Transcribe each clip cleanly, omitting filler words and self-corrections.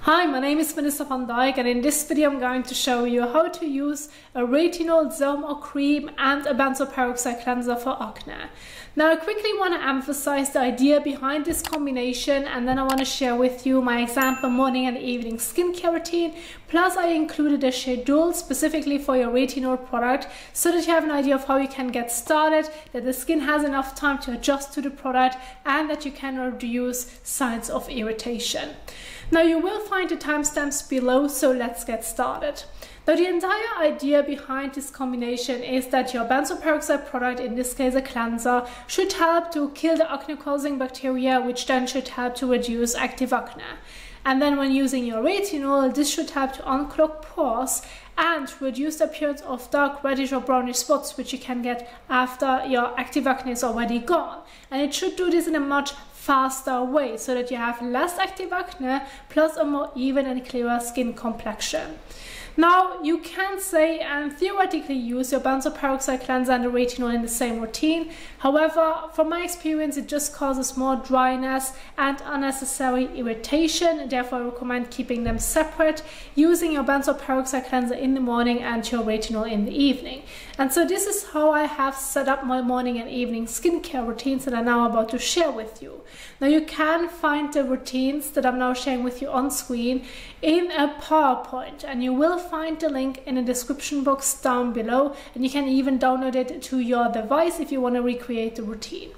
Hi, my name is Vanessa van Dijk, and in this video I'm going to show you how to use a retinol Zomo cream and a benzoyl peroxide cleanser for acne. Now I quickly want to emphasize the idea behind this combination, and then I want to share with you my example morning and evening skincare routine. Plus I included a schedule specifically for your retinol product so that you have an idea of how you can get started, that the skin has enough time to adjust to the product, and that you can reduce signs of irritation. Now you will find the timestamps below, so let's get started. Now the entire idea behind this combination is that your benzoyl peroxide product, in this case a cleanser, should help to kill the acne causing bacteria, which then should help to reduce active acne. And then when using your retinol, this should help to unclog pores and reduce the appearance of dark reddish or brownish spots, which you can get after your active acne is already gone. And it should do this in a much faster way so that you have less active acne plus a more even and clearer skin complexion. Now you can say and theoretically use your benzoyl peroxide cleanser and the retinol in the same routine. However, from my experience, it just causes more dryness and unnecessary irritation. Therefore, I recommend keeping them separate, using your benzoyl peroxide cleanser in the morning and your retinol in the evening. And so this is how I have set up my morning and evening skincare routines that I'm now about to share with you. Now you can find the routines that I'm now sharing with you on screen in a PowerPoint, and you will find the link in the description box down below, and you can even download it to your device if you want to recreate the routine.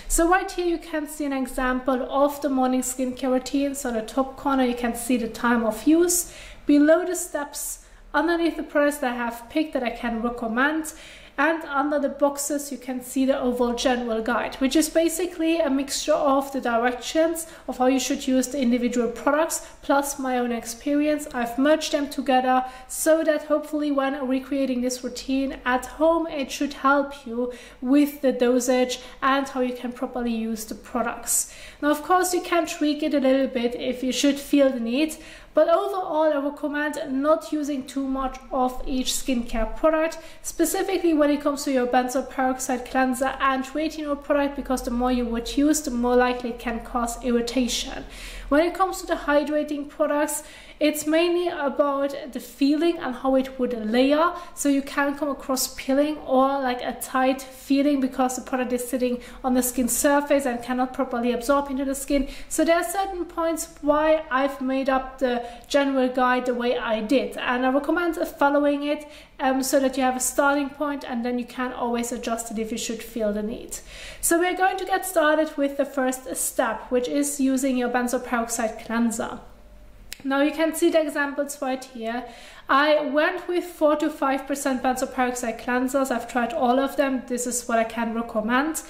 So right here you can see an example of the morning skincare routine. So in the top corner you can see the time of use, below the steps, underneath the products that I have picked that I can recommend, and under the boxes you can see the overall general guide, which is basically a mixture of the directions of how you should use the individual products plus my own experience. I've merged them together so that hopefully when recreating this routine at home, it should help you with the dosage and how you can properly use the products. Now of course you can tweak it a little bit if you should feel the need, but overall I recommend not using too much of each skincare product, specifically when it comes to your benzoyl peroxide cleanser and retinol product, because the more you would use, the more likely it can cause irritation. When it comes to the hydrating products, it's mainly about the feeling and how it would layer, so you can come across peeling or like a tight feeling because the product is sitting on the skin surface and cannot properly absorb into the skin. So there are certain points why I've made up the general guide the way I did, and I recommend following it so that you have a starting point and then you can always adjust it if you should feel the need. So we're going to get started with the first step, which is using your benzoyl peroxide cleanser. Now you can see the examples right here. I went with 4 to 5% benzoyl peroxide cleansers. I've tried all of them. This is what I can recommend.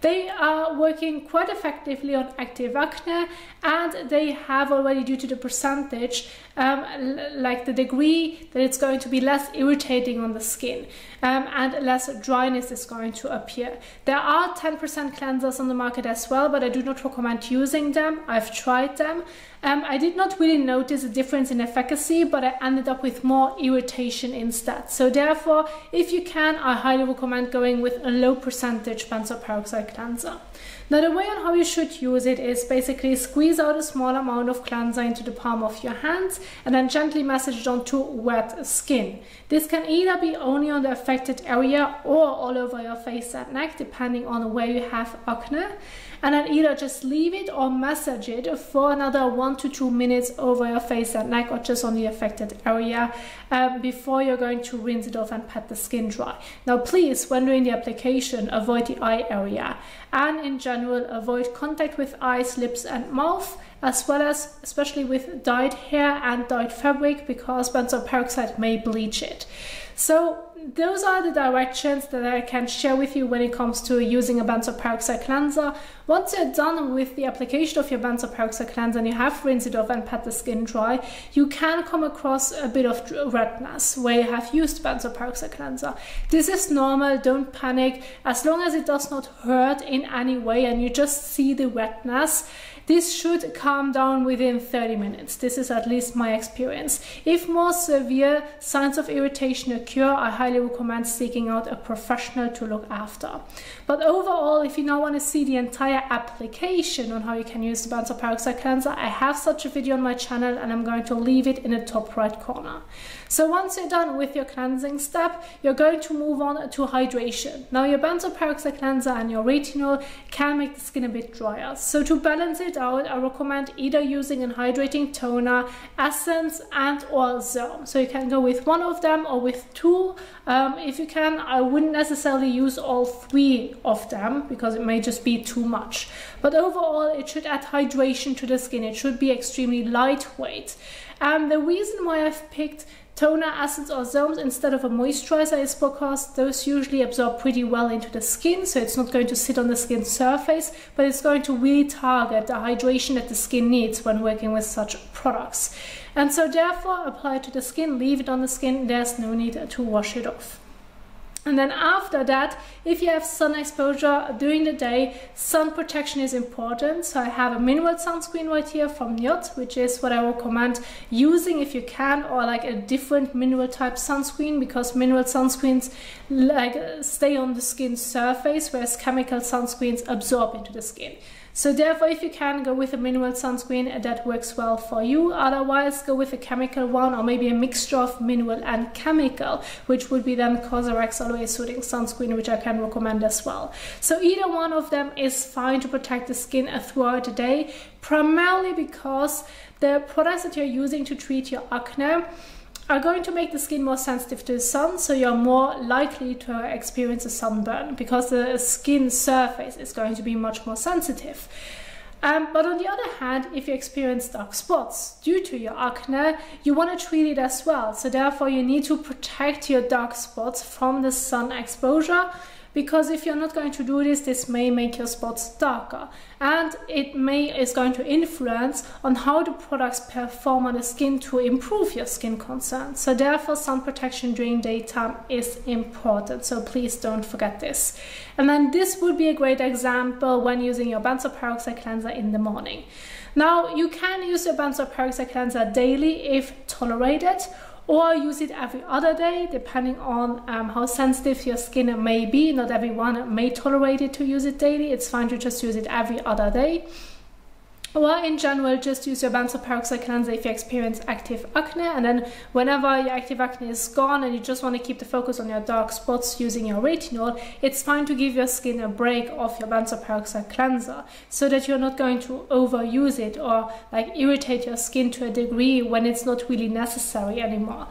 They are working quite effectively on active acne, and they have already, due to the percentage, like the degree, that it's going to be less irritating on the skin and less dryness is going to appear. There are 10% cleansers on the market as well, but I do not recommend using them. I've tried them. I did not really notice a difference in efficacy, but I ended up with more irritation instead. So therefore, if you can, I highly recommend going with a low percentage benzoyl peroxide cleanser. Now the way on how you should use it is basically squeeze out a small amount of cleanser into the palm of your hands and then gently massage it onto wet skin. This can either be only on the affected area or all over your face and neck, depending on where you have acne. And then either just leave it or massage it for another 1 to 2 minutes over your face and neck, or just on the affected area before you're going to rinse it off and pat the skin dry. Now please, when doing the application, avoid the eye area, and in general avoid contact with eyes, lips and mouth, as well as especially with dyed hair and dyed fabric, because benzoyl peroxide may bleach it. So those are the directions that I can share with you when it comes to using a benzoyl peroxide cleanser. Once you're done with the application of your benzoyl peroxide cleanser and you have rinsed it off and pat the skin dry, you can come across a bit of redness where you have used benzoyl peroxide cleanser. This is normal, don't panic. As long as it does not hurt in any way and you just see the redness, this should calm down within 30 minutes. This is at least my experience. If more severe signs of irritation occur, I highly recommend seeking out a professional to look after. But overall, if you now want to see the entire application on how you can use the benzoyl peroxide cleanser, I have such a video on my channel and I'm going to leave it in the top right corner. So once you're done with your cleansing step, you're going to move on to hydration. Now your benzoyl peroxide cleanser and your retinol can make the skin a bit drier. So to balance it out, I recommend either using a hydrating toner, essence, and or serum. So you can go with one of them or with two. If you can, I wouldn't necessarily use all three of them because it may just be too much. But overall, it should add hydration to the skin. It should be extremely lightweight. The reason why I've picked toner, essence or serums instead of a moisturizer is because those usually absorb pretty well into the skin, so it's not going to sit on the skin surface, but it's going to really target the hydration that the skin needs when working with such products. And so therefore apply it to the skin, leave it on the skin, there's no need to wash it off. And then after that, if you have sun exposure during the day, sun protection is important. So I have a mineral sunscreen right here from Njoot, which is what I recommend using if you can, or like a different mineral type sunscreen, because mineral sunscreens like stay on the skin surface, whereas chemical sunscreens absorb into the skin. So therefore, if you can, go with a mineral sunscreen that works well for you. Otherwise, go with a chemical one or maybe a mixture of mineral and chemical, which would be then Cosrx Always Soothing Sunscreen, which I can recommend as well. So either one of them is fine to protect the skin throughout the day, primarily because the products that you're using to treat your acne are going to make the skin more sensitive to the sun, so you're more likely to experience a sunburn because the skin surface is going to be much more sensitive. But on the other hand, if you experience dark spots due to your acne, you want to treat it as well. So therefore you need to protect your dark spots from the sun exposure, because if you're not going to do this, this may make your spots darker, and it is going to influence on how the products perform on the skin to improve your skin concerns. So therefore sun protection during daytime is important, so please don't forget this. And then this would be a great example when using your benzoyl peroxide cleanser in the morning. Now you can use your benzoyl peroxide cleanser daily if tolerated, or use it every other day, depending on how sensitive your skin may be. Not everyone may tolerate it to use it daily. It's fine to just use it every other day. Or in general, just use your benzoyl peroxide cleanser if you experience active acne, and then whenever your active acne is gone and you just want to keep the focus on your dark spots using your retinol, it's fine to give your skin a break of your benzoyl peroxide cleanser, so that you're not going to overuse it or like irritate your skin to a degree when it's not really necessary anymore.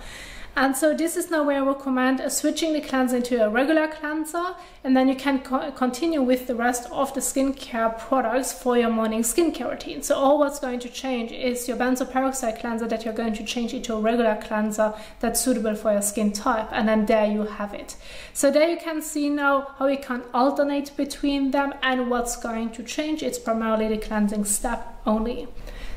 And so this is now where I recommend switching the cleanser into a regular cleanser, and then you can continue with the rest of the skincare products for your morning skincare routine. So all what's going to change is your benzoyl peroxide cleanser that you're going to change into a regular cleanser that's suitable for your skin type, and then there you have it. So there you can see now how you can alternate between them and what's going to change. It's primarily the cleansing step only.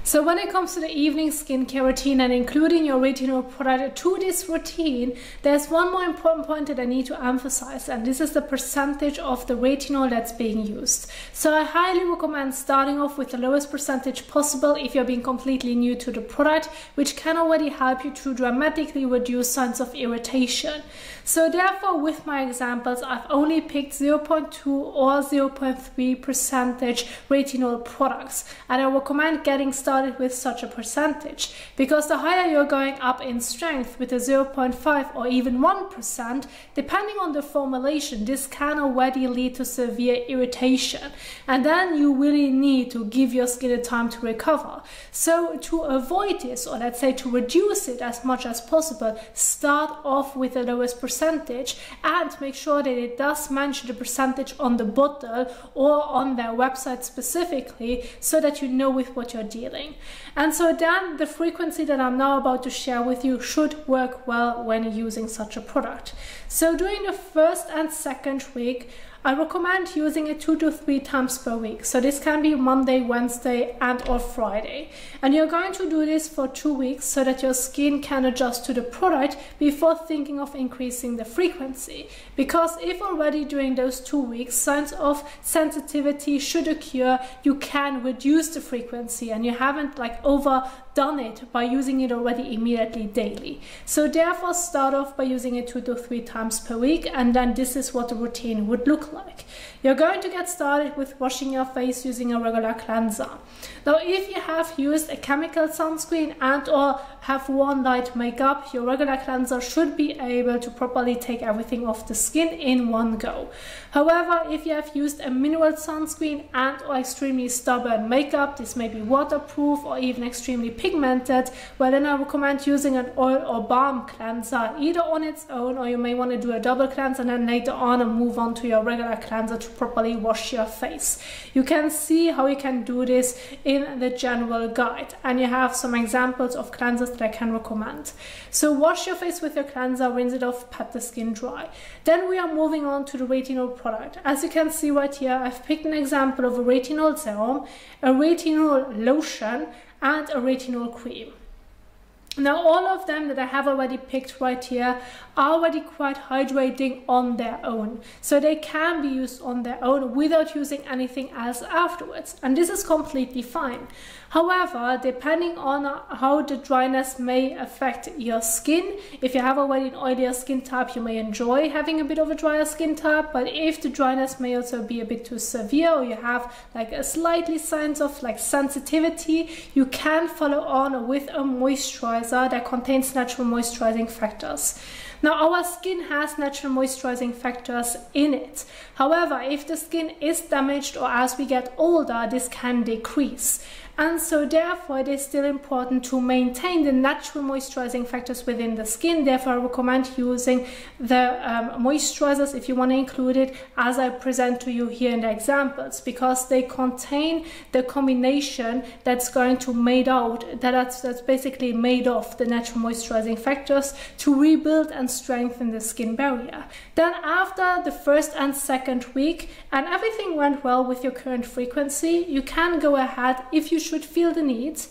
So when it comes to the evening skincare routine and including your retinol product to this routine, there's one more important point that I need to emphasize, and this is the percentage of the retinol that's being used. So I highly recommend starting off with the lowest percentage possible if you're being completely new to the product, which can already help you to dramatically reduce signs of irritation. So therefore, with my examples, I've only picked 0.2 or 0.3 percentage retinol products, and I recommend getting started with such a percentage, because the higher you're going up in strength with a 0.5 or even 1%, depending on the formulation, this can already lead to severe irritation, and then you really need to give your skin a time to recover. So to avoid this, or let's say to reduce it as much as possible, start off with the lowest percentage and make sure that it does mention the percentage on the bottle or on their website specifically, so that you know with what you're dealing. And so then the frequency that I'm now about to share with you should work well when using such a product. So during the first and second week, I recommend using it 2 to 3 times per week. So this can be Monday, Wednesday, and or Friday. And you're going to do this for 2 weeks so that your skin can adjust to the product before thinking of increasing the frequency. Because if already during those 2 weeks signs of sensitivity should occur, you can reduce the frequency and you haven't like overdone it by using it already immediately daily. So therefore start off by using it 2 to 3 times per week, and then this is what the routine would look like. You're going to get started with washing your face using a regular cleanser. Now if you have used a chemical sunscreen and or have worn light makeup, your regular cleanser should be able to properly take everything off the skin in one go. However, if you have used a mineral sunscreen and or extremely stubborn makeup, this may be waterproof or even extremely pigmented, well then I recommend using an oil or balm cleanser either on its own, or you may want to do a double cleanse and then later on move on to your regular cleanser to properly wash your face. You can see how you can do this in the general guide, and you have some examples of cleansers that I can recommend. So wash your face with your cleanser, rinse it off, pat the skin dry. Then we are moving on to the retinol product. As you can see right here, I've picked an example of a retinol serum, a retinol lotion, and a retinol cream. Now all of them that I have already picked right here are already quite hydrating on their own. So they can be used on their own without using anything else afterwards. And this is completely fine. However, depending on how the dryness may affect your skin, if you have already an oilier skin type, you may enjoy having a bit of a drier skin type. But if the dryness may also be a bit too severe, or you have like a slightly signs of like sensitivity, you can follow on with a moisturizer that contains natural moisturizing factors. Now our skin has natural moisturizing factors in it. However, if the skin is damaged or as we get older, this can decrease. And so therefore it is still important to maintain the natural moisturizing factors within the skin. Therefore I recommend using the moisturizers, if you want to include it, as I present to you here in the examples, because they contain the combination that's going to that's basically made of the natural moisturizing factors to rebuild and strengthen the skin barrier. Then after the first and second week and everything went well with your current frequency, you can go ahead, if you should feel the need,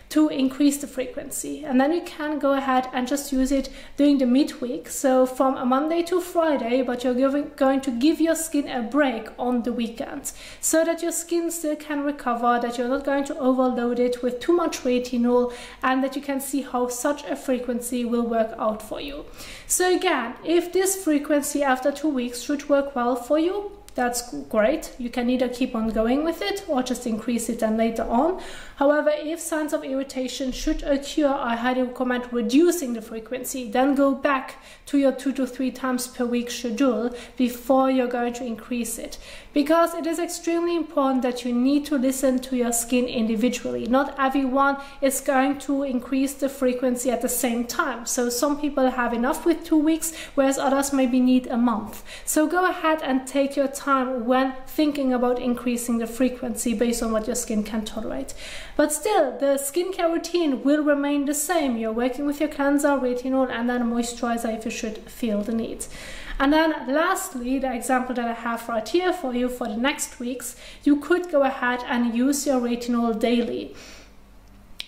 to increase the frequency, and then you can go ahead and just use it during the midweek, so from a Monday to Friday, but you're going to give your skin a break on the weekend so that your skin still can recover, that you're not going to overload it with too much retinol, and that you can see how such a frequency will work out for you. So again, if this frequency after 2 weeks should work well for you, that's great. You can either keep on going with it or just increase it and later on. However, if signs of irritation should occur, I highly recommend reducing the frequency. Then go back to your 2 to 3 times per week schedule before you're going to increase it. Because it is extremely important that you need to listen to your skin individually. Not everyone is going to increase the frequency at the same time. So some people have enough with 2 weeks, whereas others maybe need a month. So go ahead and take your time when thinking about increasing the frequency based on what your skin can tolerate. But still, the skincare routine will remain the same. You're working with your cleanser, retinol, and then a moisturizer if you should feel the need. And then lastly, the example that I have right here for you for the next weeks, you could go ahead and use your retinol daily.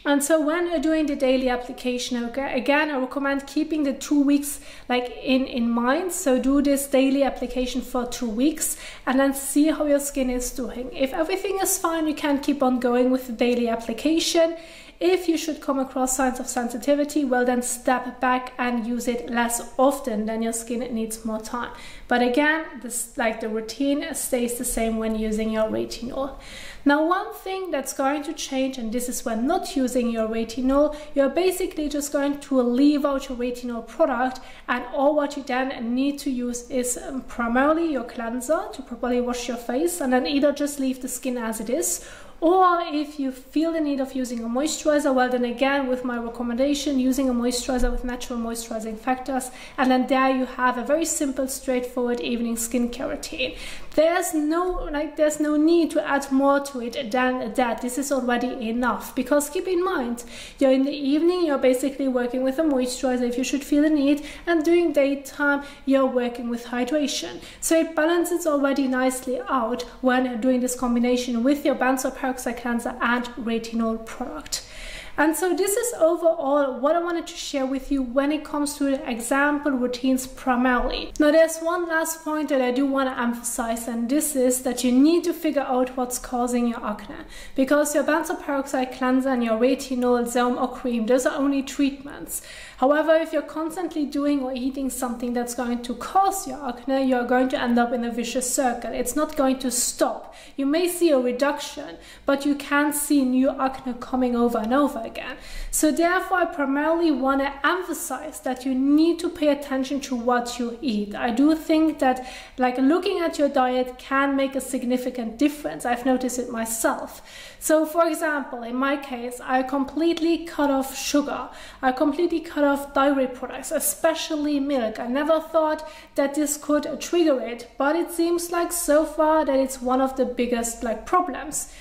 And so when you're doing the daily application, okay, again, I recommend keeping the 2 weeks like in mind. So do this daily application for 2 weeks and then see how your skin is doing. If everything is fine, you can keep on going with the daily application. If you should come across signs of sensitivity, well then step back and use it less often, then your skin needs more time. But again, the routine stays the same when using your retinol. Now one thing that's going to change, and this is when not using your retinol, you're basically just going to leave out your retinol product, and all what you then need to use is primarily your cleanser to properly wash your face, and then either just leave the skin as it is, Or if you feel the need of using a moisturizer, well then again with my recommendation, using a moisturizer with natural moisturizing factors, and then there you have a very simple, straightforward evening skincare routine. There's no need to add more to it than that. This is already enough, because keep in mind, you're in the evening, you're basically working with a moisturizer if you should feel the need, and during daytime you're working with hydration. So it balances already nicely out when doing this combination with your benzoyl peroxide cleanser and retinol product. And so this is overall what I wanted to share with you when it comes to the example routines primarily. Now there's one last point that I do want to emphasize, and this is that you need to figure out what's causing your acne, because your benzoyl peroxide cleanser and your retinol serum or cream, those are only treatments. However, if you're constantly doing or eating something that's going to cause your acne, you're going to end up in a vicious circle. It's not going to stop. You may see a reduction, but you can't see new acne coming over and over again. So therefore, I primarily want to emphasize that you need to pay attention to what you eat. I do think that looking at your diet can make a significant difference. I've noticed it myself. So for example, in my case, I completely cut off sugar. I completely cut off dairy products, especially milk. I never thought that this could trigger it, but it seems like so far that it's one of the biggest problems.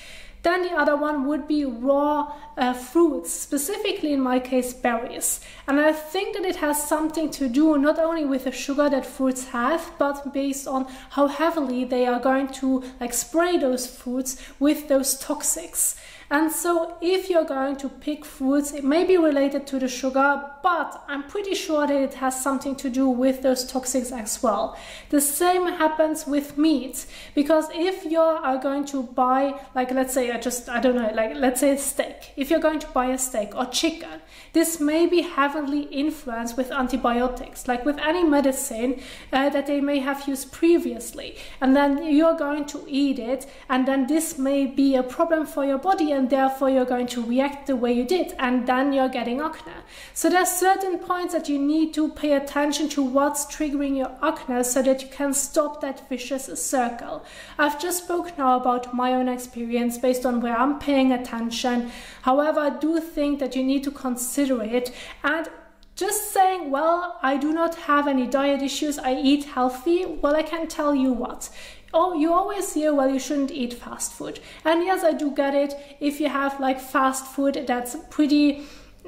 Then the other one would be raw fruits, specifically in my case berries. And I think that it has something to do not only with the sugar that fruits have, but based on how heavily they are going to spray those fruits with those toxics. And so if you're going to pick fruits, it may be related to the sugar, but I'm pretty sure that it has something to do with those toxics as well. The same happens with meat, because if you are going to buy, let's say, let's say a steak. If you're going to buy a steak or chicken, this may be heavily influenced with antibiotics, like with any medicine that they may have used previously. And then you're going to eat it, and then this may be a problem for your body, and therefore you're going to react the way you did, and then you're getting acne. So there's certain points that you need to pay attention to what's triggering your acne so that you can stop that vicious circle. I've just spoken now about my own experience based on where I'm paying attention. However, I do think that you need to consider it, and just saying, well, I do not have any diet issues, I eat healthy, well, I can tell you what. Oh, you always hear, well, you shouldn't eat fast food. And yes, I do get it. If you have fast food that's pretty,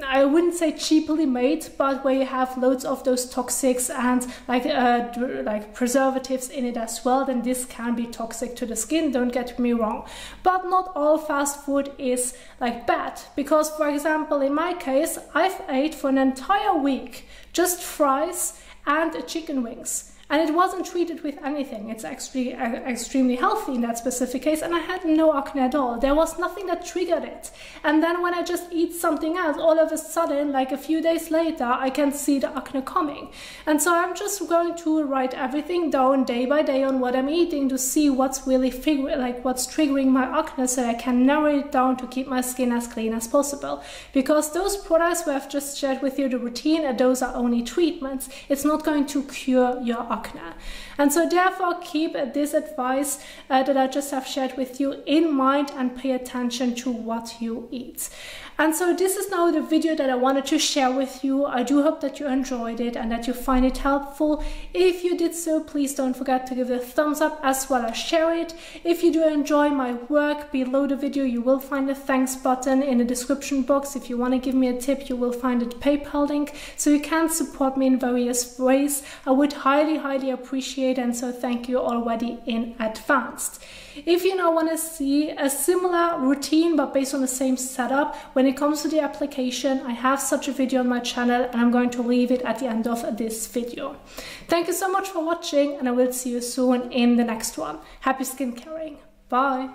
I wouldn't say cheaply made, but where you have loads of those toxics and preservatives in it as well, then this can be toxic to the skin, don't get me wrong. But not all fast food is bad, because for example, in my case, I've ate for an entire week just fries and chicken wings. And it wasn't treated with anything. It's actually extremely healthy in that specific case, and I had no acne at all. There was nothing that triggered it. And then when I just eat something else, all of a sudden, a few days later, I can see the acne coming. And so I'm just going to write everything down day by day on what I'm eating to see what's really what's triggering my acne, so I can narrow it down to keep my skin as clean as possible. Because those products where I've just shared with you the routine, those are only treatments. It's not going to cure your acne. And so therefore keep this advice that I just have shared with you in mind and pay attention to what you eat. And so this is now the video that I wanted to share with you. I do hope that you enjoyed it and that you find it helpful. If you did so, please don't forget to give it a thumbs up as well as share it. If you do enjoy my work, below the video you will find a thanks button in the description box. If you want to give me a tip, you will find a PayPal link, so you can support me in various ways. I would highly appreciate it, and so thank you already in advance. If you now want to see a similar routine but based on the same setup when it comes to the application, I have such a video on my channel, and I'm going to leave it at the end of this video. Thank you so much for watching, and I will see you soon in the next one. Happy skincaring. Bye.